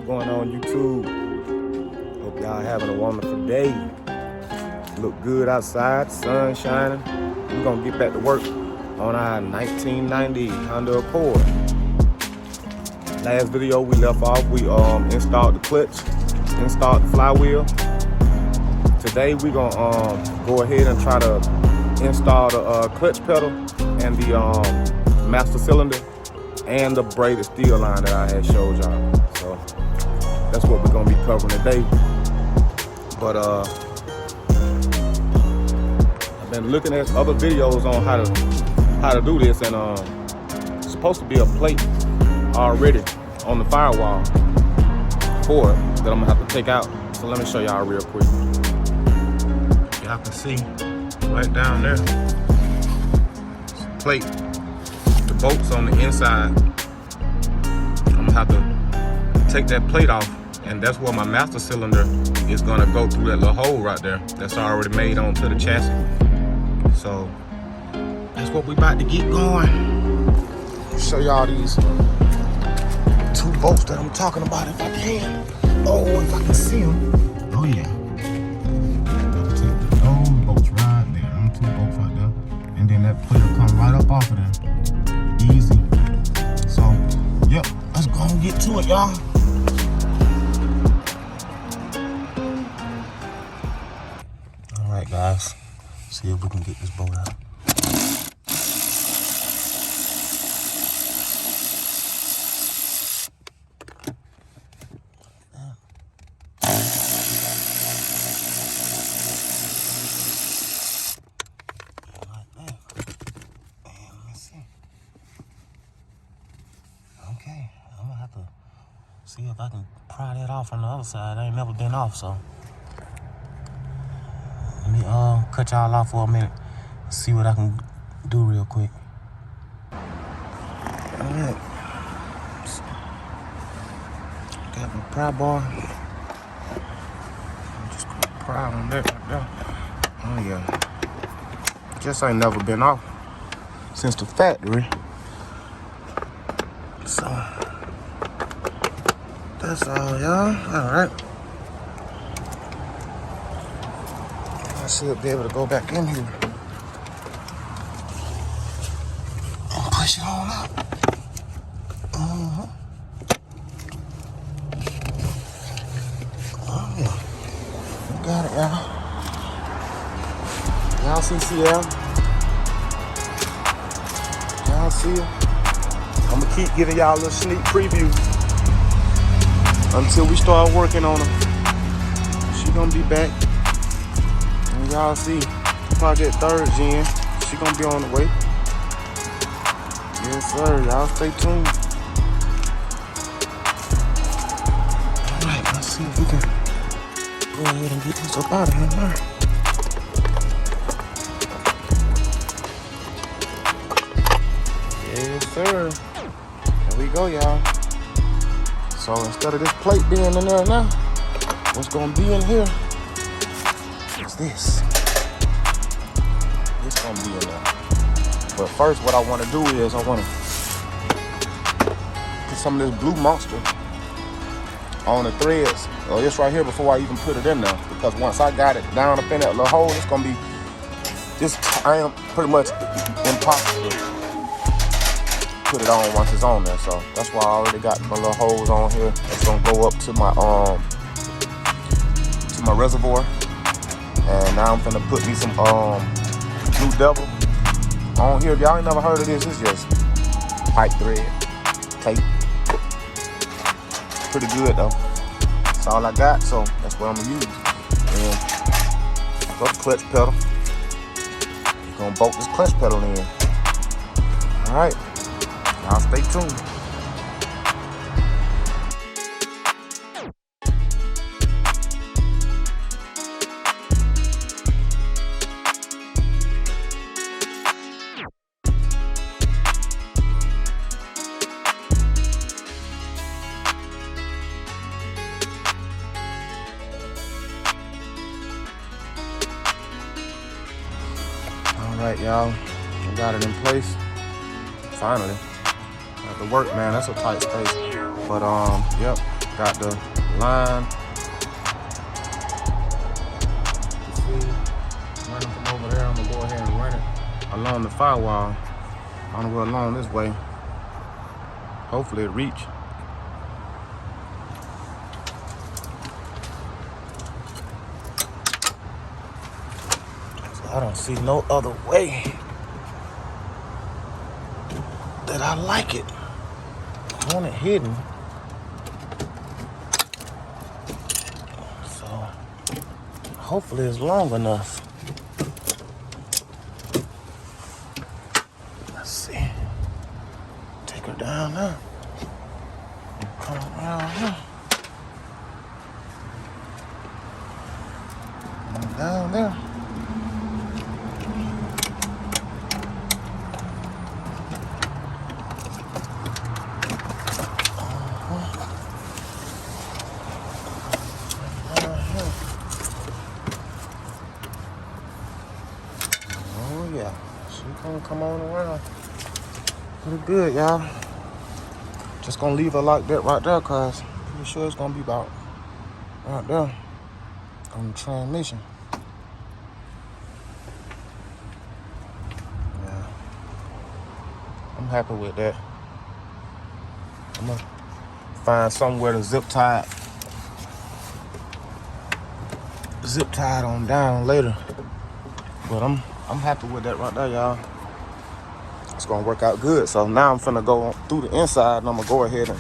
going on, YouTube? Hope y'all having a wonderful day. Look good outside, sun shining. We're gonna get back to work on our 1990 Honda Accord. Last video we left off, we installed the clutch, installed the flywheel. Today we gonna go ahead and try to install the clutch pedal and the master cylinder and the braided steel line that I had showed y'all. So that's what we're gonna be covering today. But I've been looking at other videos on how to do this, and it's supposed to be a plate already on the firewall for it that I'm gonna have to take out. So let me show y'all real quick. Y'all can see right down there, it's a plate. The bolts on the inside. I'm gonna have to take that plate off, and that's where my master cylinder is gonna go through that little hole right there that's already made onto the chassis. So that's what we about to get going. Show y'all these two bolts that I'm talking about if I can. Oh, if I can see them. Oh yeah. I'll take those bolts right there. Them two bolts right there. And then that plate will come right up off of there. Easy. So, yep, let's go and get to it, y'all. All right, guys. See if we can get this bolt out. Okay, I'm gonna have to see if I can pry that off on the other side. I ain't never been off, so let me cut y'all off for a minute. See what I can do real quick. All right, got my pry bar. I'm just gonna pry on that right there. Oh yeah, just ain't never been off since the factory. So that's all, y'all. All right. I should be able to go back in here and push it on up. Oh yeah. Got it, y'all. Y'all see CL? Y'all see it? I'm gonna keep giving y'all a little sneak preview until we start working on her. She gonna be back, and y'all see Project Third Gen. She gonna be on the way. Yes, sir. Y'all stay tuned. All right, let's see if we can go ahead and get this up out of here now. Yes, sir. There we go, y'all. So instead of this plate being in there now, what's gonna be in here is this. This gonna be in there. But first, what I wanna do is I wanna put some of this Blue Monster on the threads, or this right here, before I even put it in there. Because once I got it down up in that little hole, it's gonna be, I am pretty much impossible put it on once it's on there. So that's why I already got my little holes on here. It's gonna go up to my reservoir. And now I'm finna put me some Blue Devil on here. If y'all ain't never heard of this, it's just pipe thread tape. Pretty good though. That's all I got, so that's what I'm gonna use. And for the clutch pedal, we're gonna bolt this clutch pedal in. All right. Y'all stay tuned. All right, y'all. I got it in place. Finally. The work, man, that's a tight space. But yep, Got the line. You see, running from over there. I'm gonna go ahead and run it along the firewall. On the way along this way. Hopefully it reach. So I don't see no other way that I like it. I want it hidden. So hopefully it's long enough. Let's see. Take her down there. Come around here. Come down there. Oh yeah, she gonna come on around. Pretty good, y'all. Just gonna leave her like that right there, cause pretty sure it's gonna be about right there on the transmission. Yeah, I'm happy with that. I'm gonna find somewhere to zip tie on down later. But I'm happy with that right there, y'all. It's gonna work out good. So now I'm finna go through the inside and I'm gonna go ahead and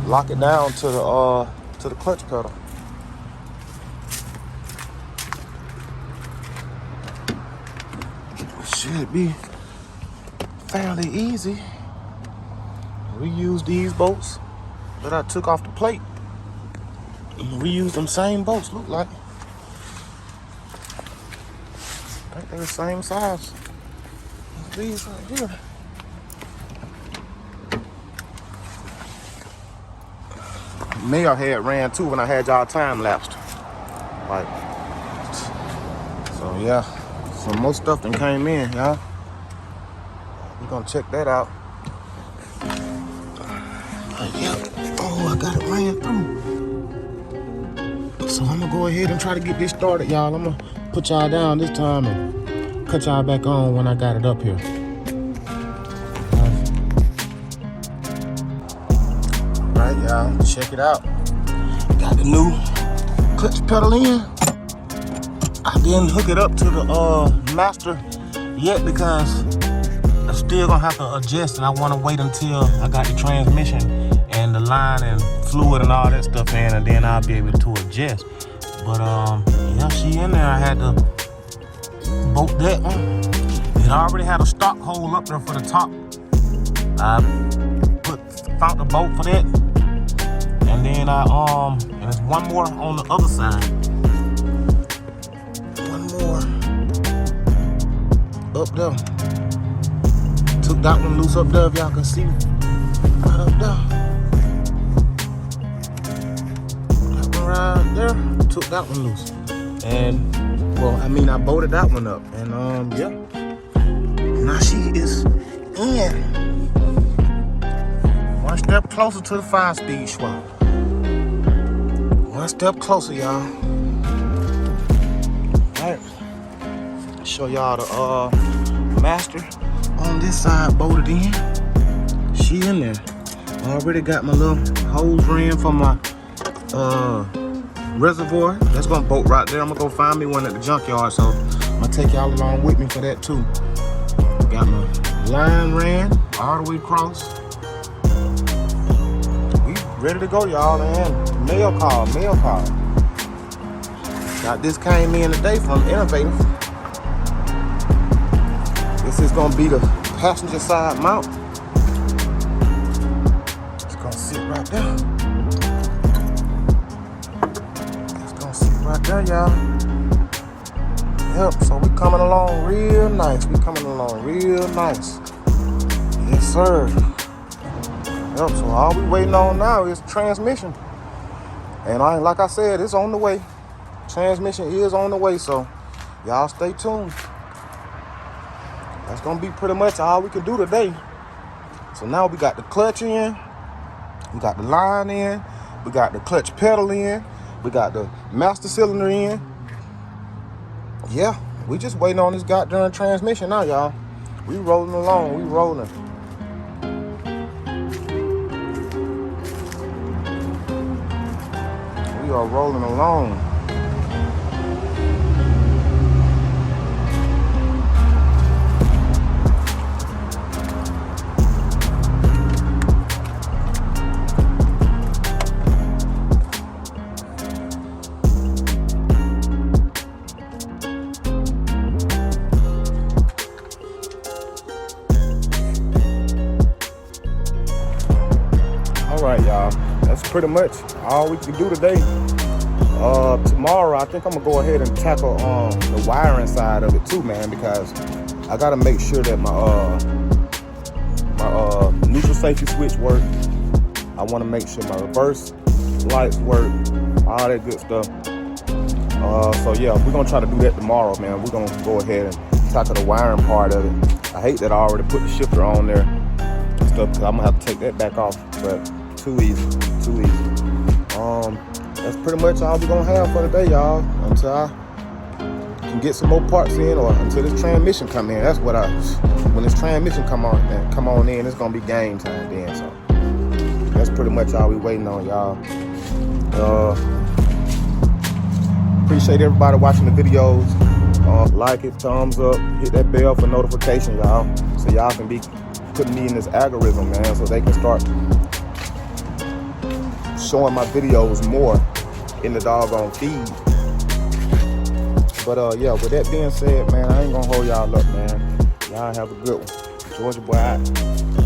lock it down to the clutch pedal. It should be fairly easy. Reuse these bolts that I took off the plate. Reuse them same bolts, look like. I think they're the same size. These right here. Mail had ran too when I had y'all time lapsed. Like, so yeah, some more stuff that came in, y'all. We're gonna check that out. Yep. Oh, I got it ran through. So I'm gonna go ahead and try to get this started, y'all. I'm gonna put y'all down this time and cut y'all back on when I got it up here. Alright, y'all, check it out. Got the new clutch pedal in. I didn't hook it up to the master yet because I'm still gonna have to adjust, and I want to wait until I got the transmission and the line and fluid and all that stuff in, and then I'll be able to adjust. But yeah, she in there. I had to bolt that one. It already had a stock hole up there for the top. I found the bolt for that, and then and there's one more on the other side. One more up there. Took that one loose up there, if y'all can see. Right up there. That one right there. Took that one loose. And well, I mean, I bolted that one up, and yeah. Now she is in. One step closer to the 5-speed swap. One step closer, y'all. All right. Show y'all the master on this side bolted in. She in there. I already got my little hose ring for my reservoir. That's gonna bolt right there. I'm gonna go find me one at the junkyard, so I'm gonna take y'all along with me for that too. Got my line ran all the way across. We ready to go, y'all, and mail call. Got this came in today from Innovative. This is gonna be the passenger side mount. It's gonna sit right there. Right there, y'all. Yep, so we coming along real nice. Yes, sir. Yep, so all we waiting on now is transmission. And like I said, it's on the way. Transmission is on the way, so y'all stay tuned. That's gonna be pretty much all we can do today. So now we got the clutch in. We got the line in. We got the clutch pedal in. We got the master cylinder in. Yeah, we just waiting on this goddamn transmission now, y'all. We rolling along. We rolling. We are rolling along. All right, y'all. That's pretty much all we can do today. Tomorrow, I think I'm gonna go ahead and tackle the wiring side of it too, man, because I gotta make sure that my neutral safety switch work. I want to make sure my reverse lights work, all that good stuff. So yeah, we're gonna try to do that tomorrow, man. We're gonna go ahead and tackle the wiring part of it. I hate that I already put the shifter on there and stuff, because I'm gonna have to take that back off, but too easy. That's pretty much all we're gonna have for today, y'all, until I can get some more parts in, or until this transmission come in. That's what when this transmission come on in, it's gonna be game time then. So that's pretty much all we waiting on, y'all. Appreciate everybody watching the videos. Like it, thumbs up, hit that bell for notification, y'all, so y'all can be putting me in this algorithm, man, so they can start showing my videos more in the doggone feed. But yeah, with that being said, man, I ain't gonna hold y'all up, man. Y'all have a good one. Georgia boy out.